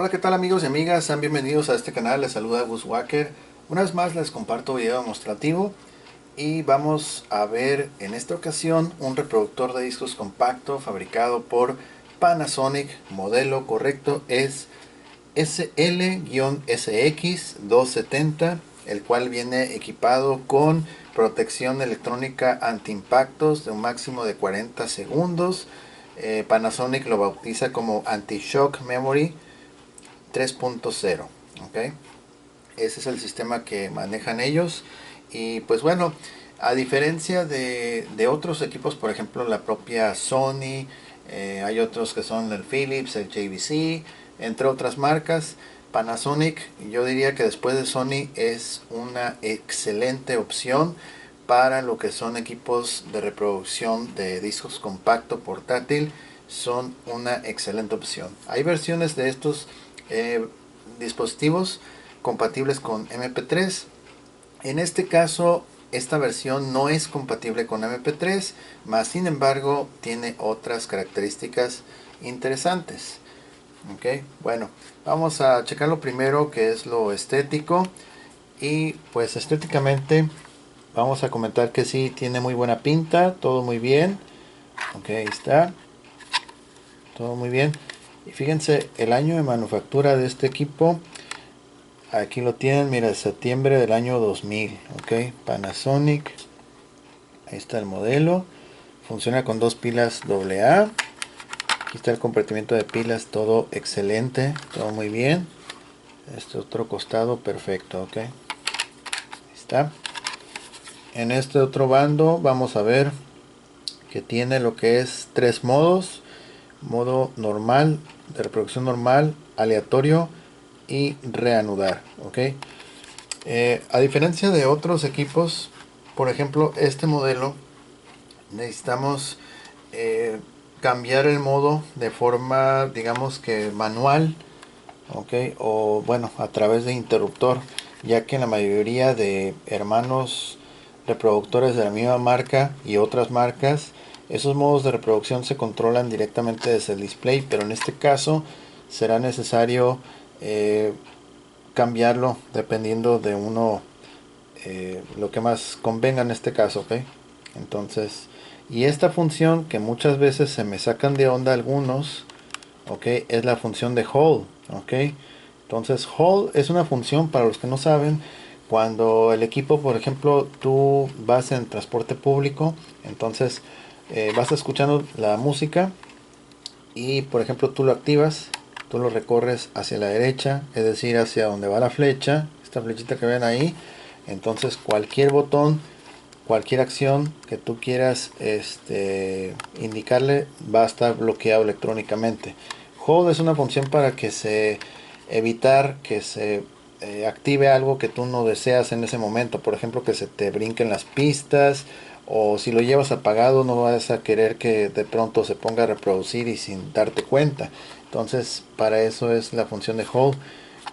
Hola, ¿qué tal amigos y amigas? Sean bienvenidos a este canal, les saluda Gus Walker. Una vez más les comparto video demostrativo y vamos a ver en esta ocasión un reproductor de discos compacto fabricado por Panasonic. Modelo correcto es SL-SX270, el cual viene equipado con protección electrónica anti-impactos de un máximo de 40 segundos. Panasonic lo bautiza como Anti-Shock Memory 3.0. ¿ok? Ese es el sistema que manejan ellos. Y pues bueno, a diferencia de otros equipos, por ejemplo la propia Sony, hay otros que son el Philips, el JVC, entre otras marcas. Panasonic, yo diría que después de Sony es una excelente opción para lo que son equipos de reproducción de discos compacto portátil. Son una excelente opción. Hay versiones de estos dispositivos compatibles con MP3. En este caso, esta versión no es compatible con MP3, mas sin embargo tiene otras características interesantes. Ok, bueno, vamos a checar lo primero, que es lo estético. Y pues estéticamente vamos a comentar que sí tiene muy buena pinta, todo muy bien. Ok, ahí está, todo muy bien. Y fíjense el año de manufactura de este equipo. Aquí lo tienen, mira, septiembre del año 2000. Ok, Panasonic. Ahí está el modelo. Funciona con dos pilas AA. Aquí está el compartimiento de pilas, todo excelente, todo muy bien. Este otro costado perfecto. Ok, ahí está. En este otro bando vamos a ver que tiene lo que es tres modos: modo normal, de reproducción normal, aleatorio y reanudar. Ok, a diferencia de otros equipos, por ejemplo este modelo, necesitamos eh, cambiar el modo de forma, digamos que manual, ok, o bueno, a través de interruptor, ya que en la mayoría de hermanos reproductores de la misma marca y otras marcas, esos modos de reproducción se controlan directamente desde el display, pero en este caso será necesario cambiarlo dependiendo de uno, lo que más convenga en este caso. Ok, entonces, y esta función que muchas veces se me sacan de onda algunos, ok, es la función de hold. Ok, entonces hold es una función, para los que no saben, cuando el equipo, por ejemplo, tú vas en transporte público, entonces vas escuchando la música y por ejemplo tú lo activas, tú lo recorres hacia la derecha, es decir, hacia donde va la flecha, esta flechita que ven ahí. Entonces cualquier botón, cualquier acción que tú quieras indicarle, va a estar bloqueado electrónicamente. Hold es una función para que se evitar que se active algo que tú no deseas en ese momento. Por ejemplo, que se te brinquen las pistas, o si lo llevas apagado no vas a querer que de pronto se ponga a reproducir y sin darte cuenta. Entonces para eso es la función de hold.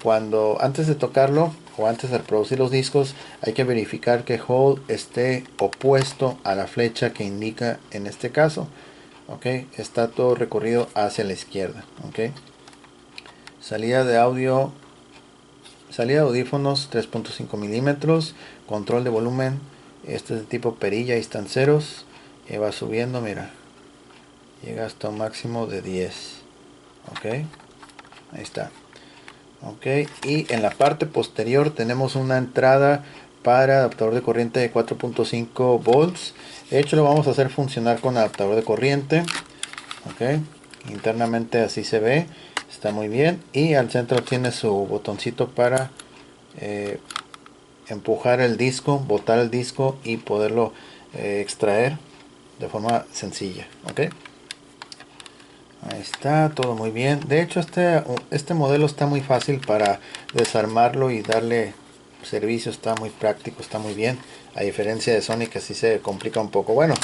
Cuando antes de tocarlo o antes de reproducir los discos, hay que verificar que hold esté opuesto a la flecha que indica en este caso. Ok, está todo recorrido hacia la izquierda. Ok, salida de audio, salida de audífonos 3.5 milímetros, control de volumen, este es de tipo perilla, ahí están ceros, va subiendo, mira, llega hasta un máximo de 10. Ok, ahí está. Ok, y en la parte posterior tenemos una entrada para adaptador de corriente de 4.5 volts. De hecho lo vamos a hacer funcionar con adaptador de corriente. Ok, internamente así se ve, está muy bien. Y al centro tiene su botoncito para empujar el disco, botar el disco y poderlo extraer de forma sencilla. Ok, ahí está, todo muy bien. De hecho este modelo está muy fácil para desarmarlo y darle servicio, está muy práctico, está muy bien. A diferencia de Sony, que sí se complica un poco. Bueno,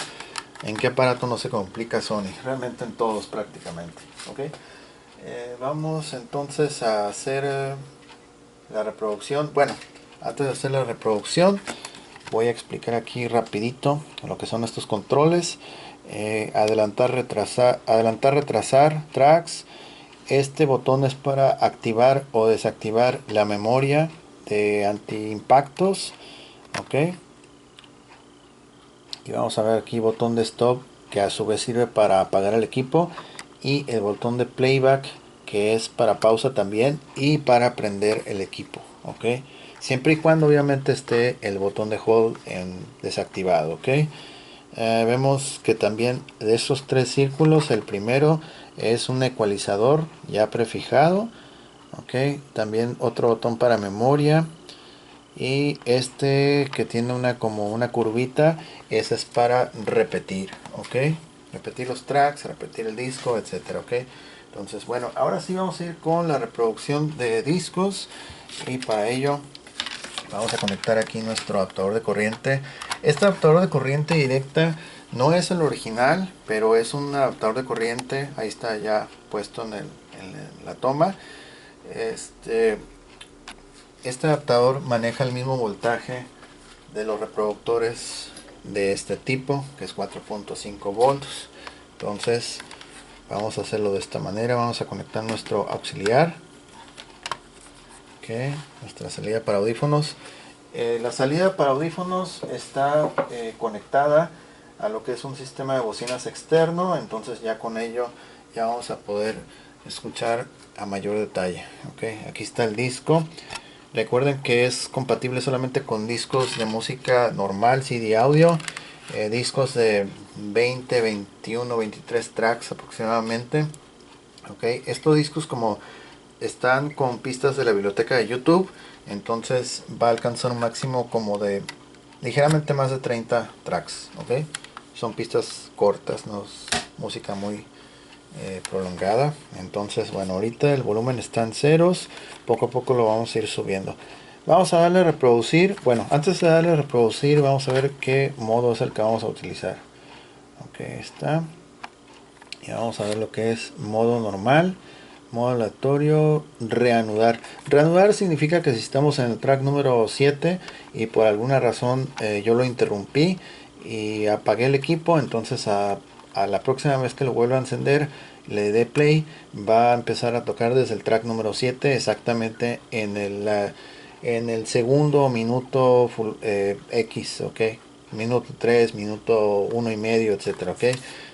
¿en qué aparato no se complica Sony? Realmente en todos prácticamente. Ok, vamos entonces a hacer la reproducción. Bueno, antes de hacer la reproducción voy a explicar aquí rapidito lo que son estos controles. Adelantar, retrasar tracks Este botón es para activar o desactivar la memoria de anti-impactos. Ok. Y vamos a ver aquí botón de stop, que a su vez sirve para apagar el equipo, y el botón de playback, que es para pausa también y para prender el equipo. Ok, siempre y cuando obviamente esté el botón de hold en desactivado. Ok, vemos que también de esos tres círculos, el primero es un ecualizador ya prefijado. Ok, también otro botón para memoria, y este que tiene una como una curvita, esa es para repetir. Ok, repetir los tracks, repetir el disco, etcétera. Ok, entonces bueno, ahora sí vamos a ir con la reproducción de discos, y para ello vamos a conectar aquí nuestro adaptador de corriente. Este adaptador de corriente directa no es el original, pero es un adaptador de corriente. Ahí está ya puesto en la toma. Este adaptador maneja el mismo voltaje de los reproductores de este tipo, que es 4.5 volts. Entonces vamos a hacerlo de esta manera. Vamos a conectar nuestro auxiliar, okay, nuestra salida para audífonos. La salida para audífonos está conectada a lo que es un sistema de bocinas externo. Entonces ya con ello ya vamos a poder escuchar a mayor detalle. Okay, aquí está el disco. Recuerden que es compatible solamente con discos de música normal, CD audio, discos de 20, 21, 23 tracks aproximadamente. Okay, estos discos, como están con pistas de la biblioteca de YouTube, entonces va a alcanzar un máximo como de ligeramente más de 30 tracks. Okay, son pistas cortas, no es música muy prolongada. Entonces bueno, ahorita el volumen está en ceros, poco a poco lo vamos a ir subiendo. Vamos a darle a reproducir. Bueno, antes de darle a reproducir, vamos a ver qué modo es el que vamos a utilizar. Ok, está. Y vamos a ver lo que es modo normal, modo aleatorio, reanudar. Reanudar significa que si estamos en el track número 7 y por alguna razón yo lo interrumpí y apagué el equipo, entonces a la próxima vez que lo vuelva a encender, le dé play, va a empezar a tocar desde el track número 7, exactamente en el segundo minuto X. Ok, minuto 3, minuto 1 y medio, etcétera. Ok,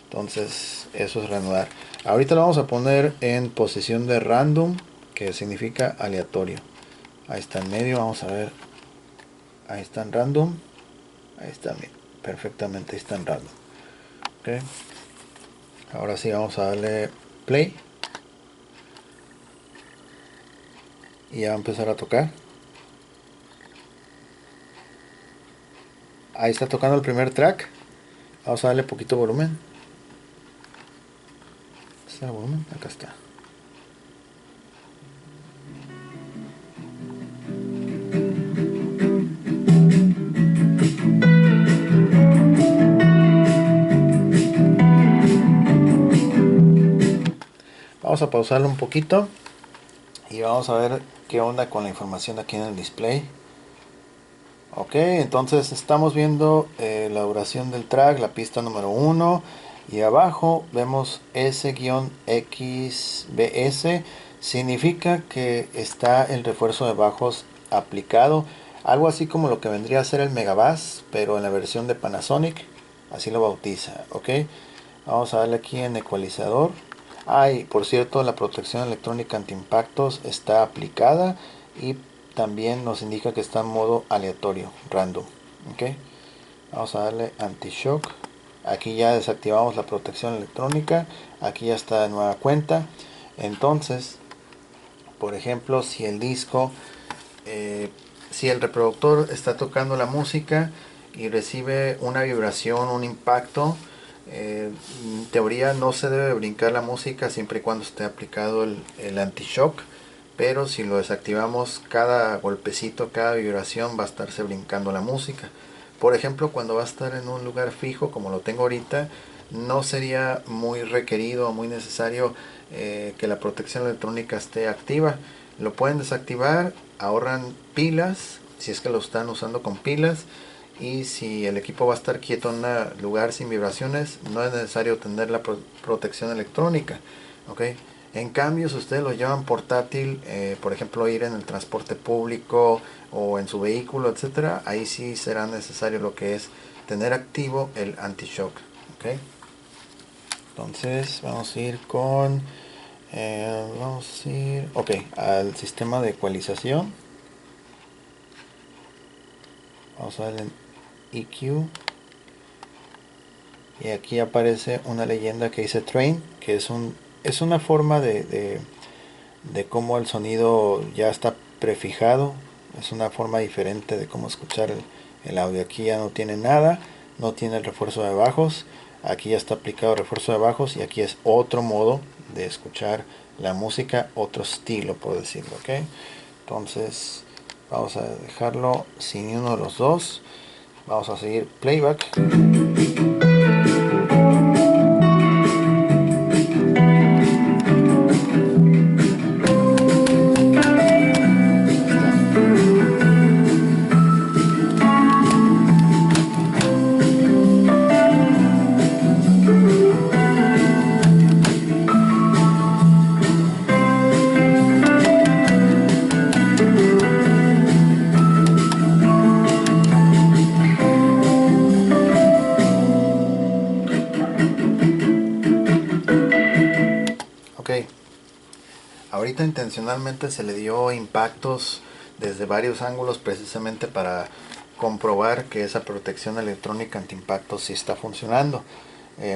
entonces eso es reanudar. Ahorita lo vamos a poner en posición de random, que significa aleatorio. Ahí está en medio, vamos a ver. Ahí está en random. Ahí está, perfectamente, ahí está en random. Okay. Ahora sí vamos a darle play. Y ya va a empezar a tocar. Ahí está tocando el primer track. Vamos a darle poquito volumen. ¿Está el volumen? Acá está. Vamos a pausarlo un poquito y vamos a ver qué onda con la información aquí en el display. Ok, entonces estamos viendo la duración del track, la pista número 1, y abajo vemos S-XBS, significa que está el refuerzo de bajos aplicado, algo así como lo que vendría a ser el Megabass, pero en la versión de Panasonic, así lo bautiza. Ok, vamos a darle aquí en ecualizador. Y por cierto, la protección electrónica antiimpactos está aplicada y también nos indica que está en modo aleatorio, random. Ok, vamos a darle anti-shock. Aquí ya desactivamos la protección electrónica. Aquí ya está de nueva cuenta. Entonces, por ejemplo, si el disco, si el reproductor está tocando la música y recibe una vibración, un impacto, en teoría no se debe brincar la música siempre y cuando esté aplicado el anti-shock, pero si lo desactivamos, cada golpecito, cada vibración va a estarse brincando la música. Por ejemplo, cuando va a estar en un lugar fijo como lo tengo ahorita, no sería muy requerido o muy necesario que la protección electrónica esté activa. Lo pueden desactivar, ahorran pilas si es que lo están usando con pilas, y si el equipo va a estar quieto en un lugar sin vibraciones, no es necesario tener la protección electrónica. ¿Ok? En cambio, si ustedes lo llevan portátil, por ejemplo, ir en el transporte público o en su vehículo, etcétera, ahí sí será necesario lo que es tener activo el anti-shock. ¿Okay? Entonces vamos a ir con al sistema de ecualización. Vamos a darle en EQ y aquí aparece una leyenda que dice train, que es una forma de cómo el sonido ya está prefijado. Es una forma diferente de cómo escuchar el audio. Aquí ya no tiene nada, no tiene el refuerzo de bajos, aquí ya está aplicado el refuerzo de bajos y aquí es otro modo de escuchar la música, otro estilo por decirlo. ¿Ok? Entonces vamos a dejarlo sin uno de los dos. Vamos a seguir playback. Ahorita intencionalmente se le dio impactos desde varios ángulos precisamente para comprobar que esa protección electrónica antiimpactos sí está funcionando.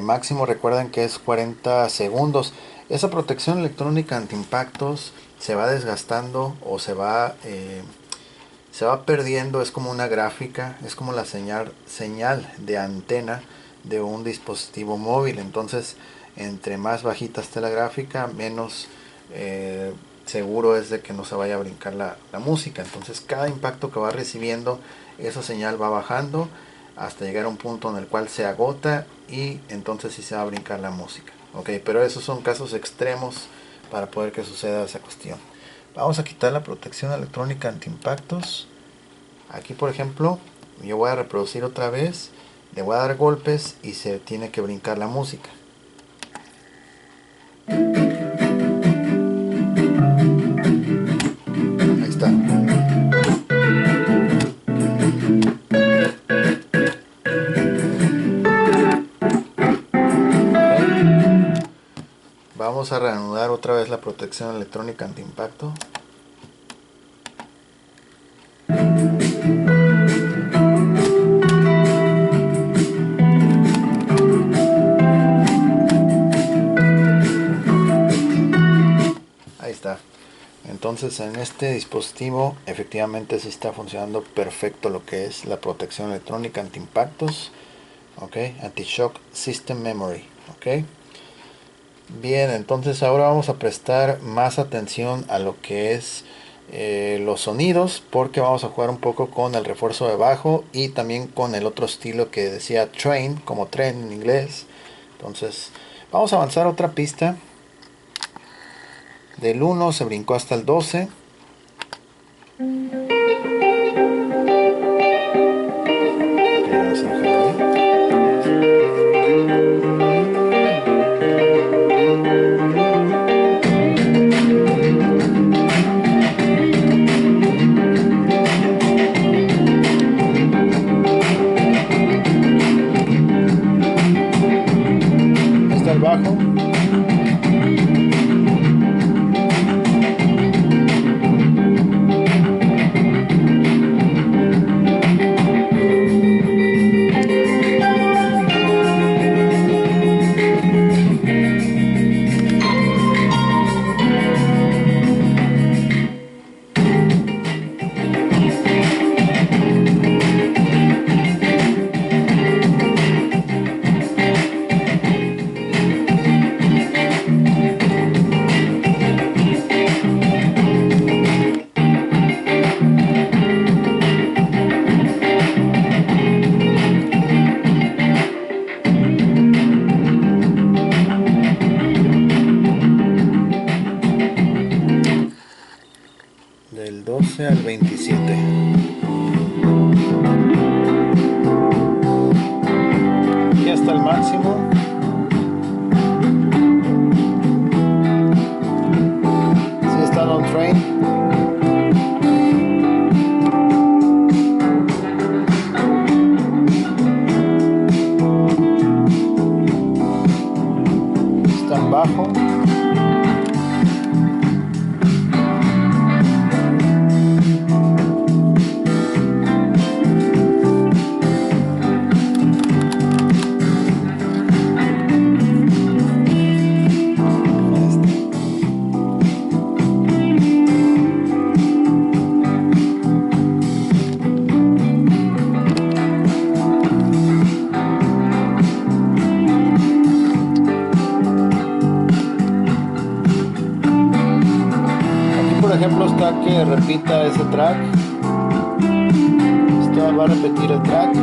Máximo recuerden que es 40 segundos. Esa protección electrónica antiimpactos se va desgastando o se va perdiendo. Es como una gráfica, es como la señal de antena de un dispositivo móvil. Entonces entre más bajita esté la gráfica, menos seguro es de que no se vaya a brincar la música. Entonces cada impacto que va recibiendo, esa señal va bajando hasta llegar a un punto en el cual se agota y entonces sí se va a brincar la música. Ok, pero esos son casos extremos para poder que suceda esa cuestión. Vamos a quitar la protección electrónica antiimpactos. Aquí por ejemplo yo voy a reproducir otra vez, le voy a dar golpes y se tiene que brincar la música. Vamos a reanudar otra vez la protección electrónica antiimpacto. Ahí está. Entonces en este dispositivo efectivamente sí está funcionando perfecto lo que es la protección electrónica antiimpactos. Ok, anti-shock system memory. Ok. Bien, entonces ahora vamos a prestar más atención a lo que es los sonidos, porque vamos a jugar un poco con el refuerzo de bajo y también con el otro estilo que decía train, como tren en inglés. Entonces vamos a avanzar otra pista. Del 1 se brincó hasta el 12. Está el bajo. Del 12 al 27. Aquí hasta el máximo. Train. Está en bajo. Por ejemplo, está que repita ese track. Esto va a repetir el track.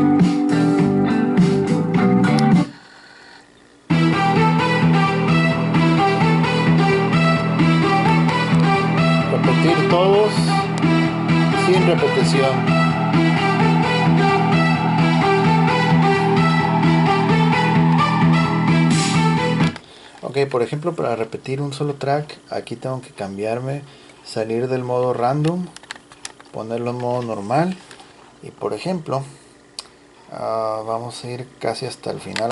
Repetir todos sin repetición. Ok, por ejemplo, para repetir un solo track, aquí tengo que cambiarme, salir del modo random, ponerlo en modo normal, y por ejemplo, vamos a ir casi hasta el final.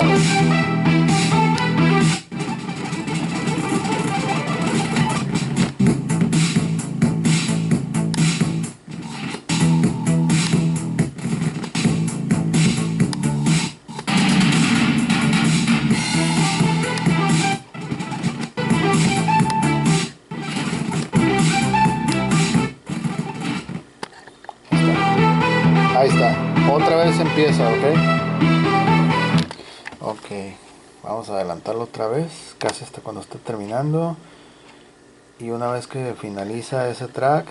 Ahí está, otra vez empieza, ok. Ok, vamos a adelantarlo otra vez, casi hasta cuando esté terminando. Y una vez que finaliza ese track,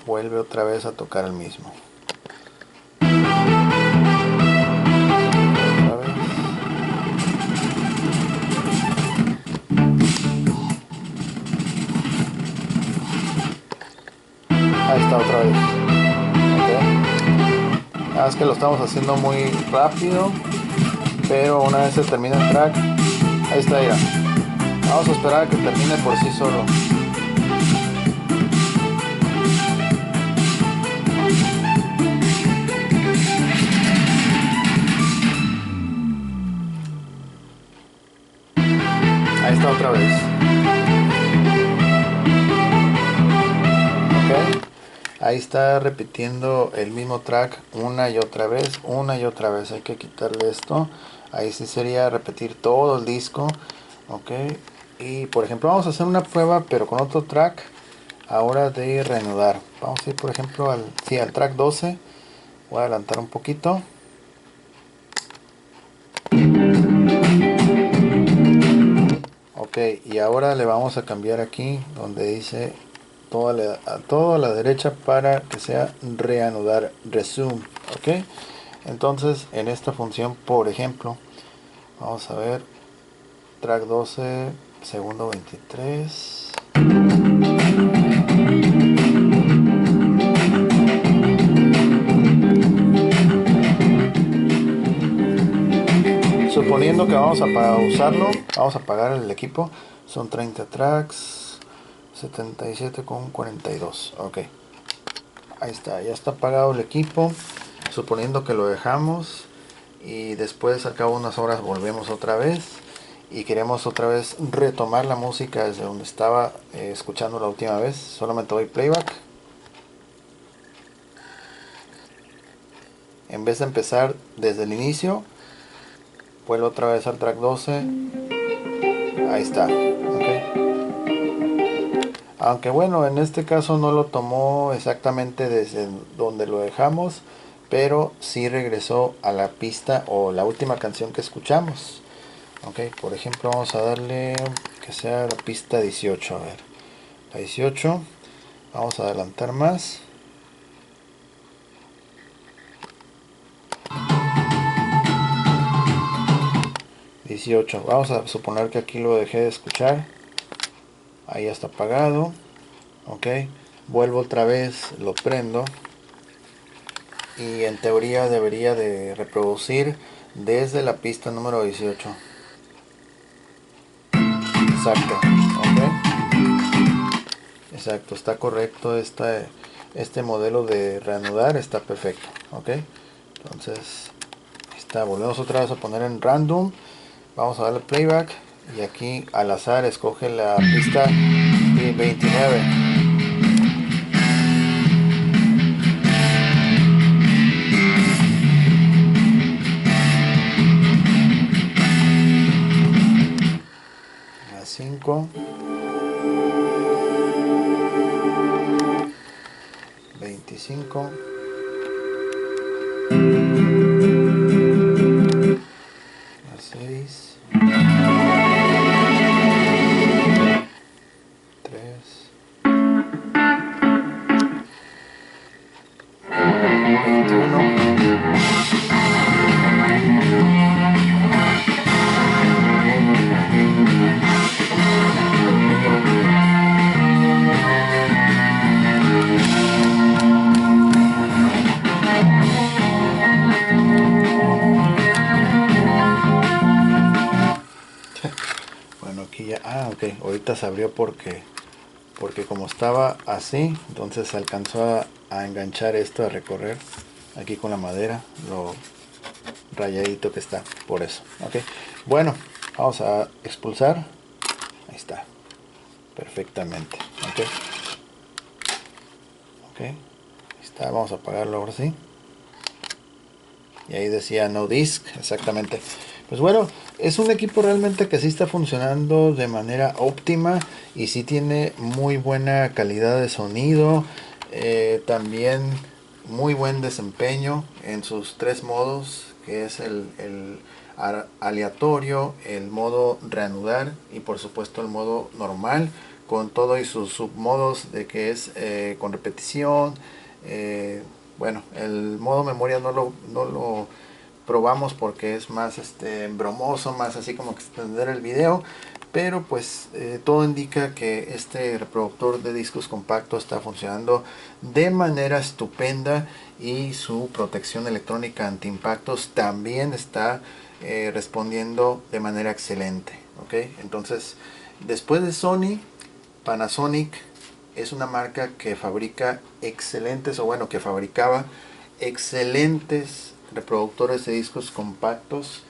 vuelve otra vez a tocar el mismo. Otra vez. Ahí está otra vez. Es que lo estamos haciendo muy rápido, pero una vez se termina el track, ahí está, ya. Vamos a esperar a que termine por sí solo. Ahí está otra vez. Ok. Ahí está repitiendo el mismo track una y otra vez, hay que quitarle esto. Ahí sí sería repetir todo el disco. Ok, y por ejemplo vamos a hacer una prueba pero con otro track ahora de reanudar. Vamos a ir por ejemplo al track 12. Voy a adelantar un poquito. Ok, y ahora le vamos a cambiar aquí donde dice todo a la derecha para que sea reanudar, resume. Ok, entonces en esta función, por ejemplo, vamos a ver track 12 segundo 23. Suponiendo que vamos a pausarlo, vamos a apagar el equipo, son 30 tracks, 77,42. Ok, ahí está, ya está apagado el equipo. Suponiendo que lo dejamos y después al cabo de unas horas volvemos otra vez y queremos otra vez retomar la música desde donde estaba escuchando la última vez, solamente doy playback. En vez de empezar desde el inicio, vuelvo otra vez al track 12. Ahí está. Okay. Aunque bueno, en este caso no lo tomó exactamente desde donde lo dejamos, pero sí regresó a la pista o la última canción que escuchamos. Ok, por ejemplo vamos a darle que sea la pista 18. A ver, la 18. Vamos a adelantar más. Vamos a suponer que aquí lo dejé de escuchar. Ahí ya está apagado. Ok, vuelvo otra vez, lo prendo y en teoría debería de reproducir desde la pista número 18. Exacto. Okay. Exacto, está correcto. Este modelo de reanudar está perfecto. Ok, entonces está. Volvemos otra vez a poner en random. Vamos a darle playback. Y aquí al azar escoge la pista 29. A 5. 25. A 6. 3. 21. Bueno, aquí ya, ok, ahorita se abrió porque como estaba así, entonces se alcanzó a enganchar esto, a recorrer aquí con la madera, lo rayadito que está, por eso. Ok, bueno, vamos a expulsar. Ahí está, perfectamente. Ok, ahí está, vamos a apagarlo ahora sí. Y ahí decía no disk, exactamente. Pues bueno, es un equipo realmente que sí está funcionando de manera óptima y sí tiene muy buena calidad de sonido, también muy buen desempeño en sus tres modos, que es el aleatorio, el modo reanudar y por supuesto el modo normal, con todo y sus submodos de que es con repetición. Bueno, el modo memoria no lo probamos porque es más bromoso, más así como que extender el video, pero pues todo indica que este reproductor de discos compactos está funcionando de manera estupenda y su protección electrónica anti impactos también está respondiendo de manera excelente. ¿Ok? Entonces, después de Sony, Panasonic es una marca que fabrica excelentes, o bueno, que fabricaba excelentes reproductores de discos compactos,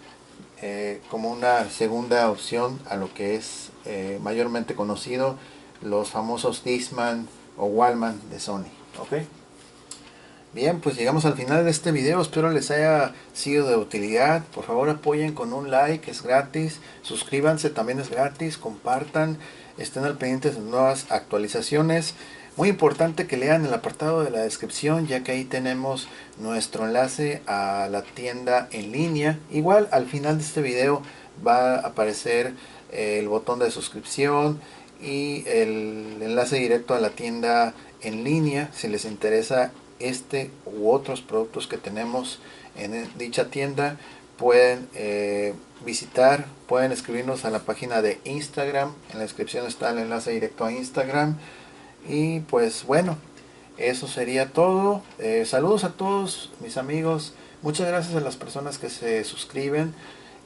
como una segunda opción a lo que es mayormente conocido, los famosos Discman o Wallman de Sony. ¿Ok? Bien, pues llegamos al final de este video, espero les haya sido de utilidad. Por favor apoyen con un like, es gratis, suscríbanse, también es gratis, compartan, estén al pendiente de nuevas actualizaciones. Muy importante que lean el apartado de la descripción, ya que ahí tenemos nuestro enlace a la tienda en línea. Igual al final de este video va a aparecer el botón de suscripción y el enlace directo a la tienda en línea si les interesa este u otros productos que tenemos en dicha tienda. Pueden visitar, pueden escribirnos a la página de Instagram, en la descripción está el enlace directo a Instagram. Y pues bueno, eso sería todo. Saludos a todos mis amigos, muchas gracias a las personas que se suscriben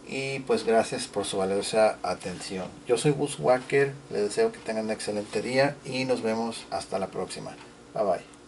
y pues gracias por su valiosa atención. Yo soy Gus Walker, les deseo que tengan un excelente día y nos vemos hasta la próxima. Bye bye.